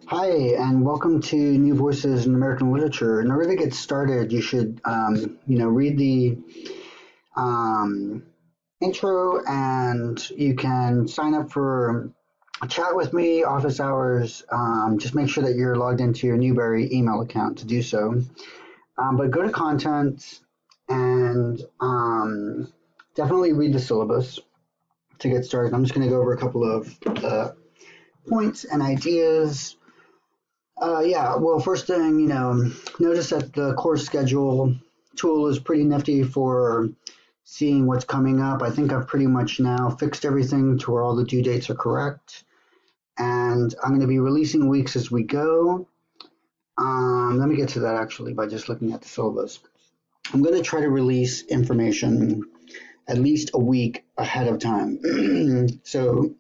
Hi, and welcome to New Voices in American Literature. In order to get started, you should, read the um, intro, and you can sign up for a chat with me, office hours. Just make sure that you're logged into your Newberry email account to do so. But go to content and definitely read the syllabus to get started. I'm just going to go over a couple of points and ideas. Yeah, well, first thing, notice that the course schedule tool is pretty nifty for seeing what's coming up. I think I've pretty much now fixed everything to where all the due dates are correct. And I'm going to be releasing weeks as we go. Let me get to that actually by just looking at the syllabus. I'm going to try to release information at least a week ahead of time. So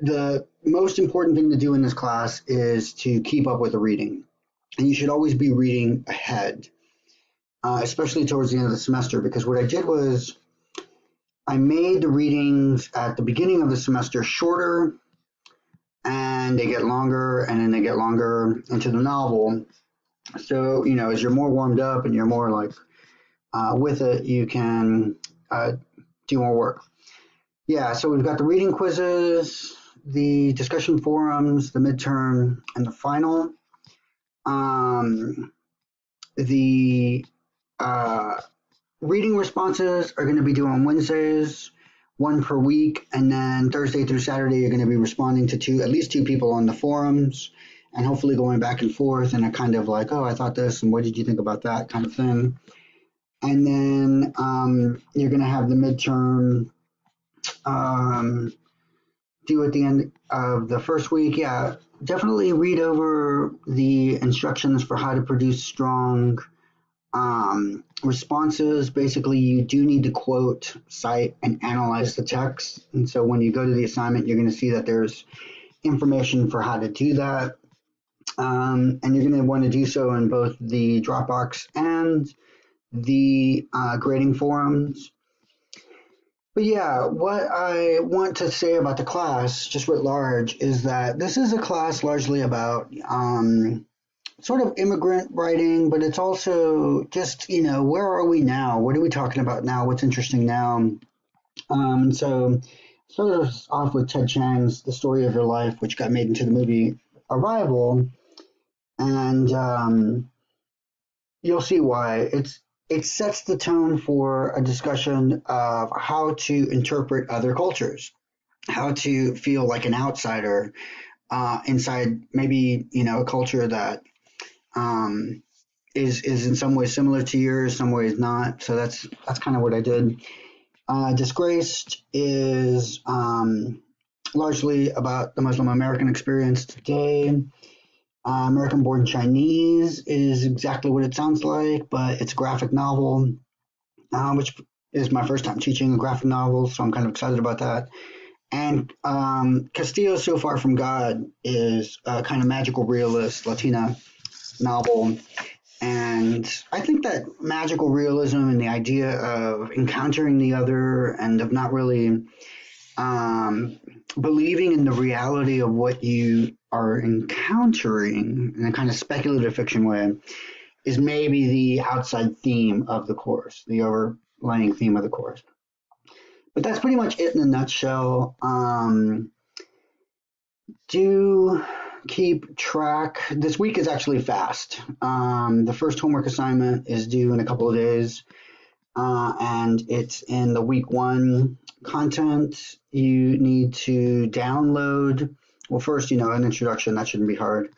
the most important thing to do in this class is to keep up with the reading. And you should always be reading ahead, especially towards the end of the semester, because what I did was I made the readings at the beginning of the semester shorter, and they get longer, and then they get longer into the novel. So, as you're more warmed up and you're more like with it, you can do more work. Yeah, so we've got the reading quizzes, the discussion forums, the midterm, and the final. The reading responses are going to be due on Wednesdays, one per week, and then Thursday through Saturday you're going to be responding to at least two people on the forums, and hopefully going back and forth and a kind of like, oh, I thought this, and what did you think about that kind of thing. And then you're going to have the midterm due at the end of the first week. Yeah, definitely read over the instructions for how to produce strong responses. Basically, you do need to quote, cite, and analyze the text. And so when you go to the assignment, you're going to see that there's information for how to do that. And you're going to want to do so in both the Dropbox and the grading forums. But yeah, what I want to say about the class, just writ large, is that this is a class largely about sort of immigrant writing, but it's also just, where are we now? What are we talking about now? What's interesting now? So sort of off with Ted Chiang's The Story of Your Life, which got made into the movie Arrival. And you'll see why. It sets the tone for a discussion of how to interpret other cultures, how to feel like an outsider inside maybe a culture that is in some ways similar to yours, some ways not. So that's kind of what I did. Disgraced is largely about the Muslim American experience today. American Born Chinese is exactly what it sounds like, but it's a graphic novel, which is my first time teaching a graphic novel, so I'm kind of excited about that. And Castillo So Far From God is a kind of magical realist Latina novel. And I think that magical realism and the idea of encountering the other and of not really believing in the reality of what you are encountering in a kind of speculative fiction way is maybe the outside theme of the course, the overlying theme of the course. But that's pretty much it in a nutshell. Do keep track. This week is actually fast. The first homework assignment is due in a couple of days, and it's in the week one content. You need to download. Well, first, an introduction. That shouldn't be hard.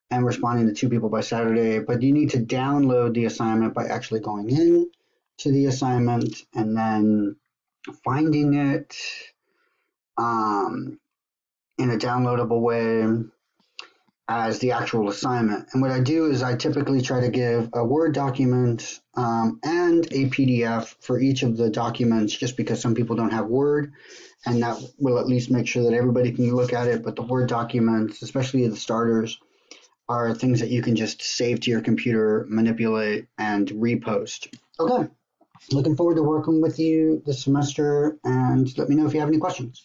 And responding to two people by Saturday. But you need to download the assignment by actually going in to the assignment and then finding it in a downloadable way as the actual assignment. And what I do is I typically try to give a Word document and a PDF for each of the documents, just because some people don't have Word, and that will at least make sure that everybody can look at it. But the Word documents, especially the starters, are things that you can just save to your computer, manipulate, and repost. Okay, looking forward to working with you this semester, and let me know if you have any questions.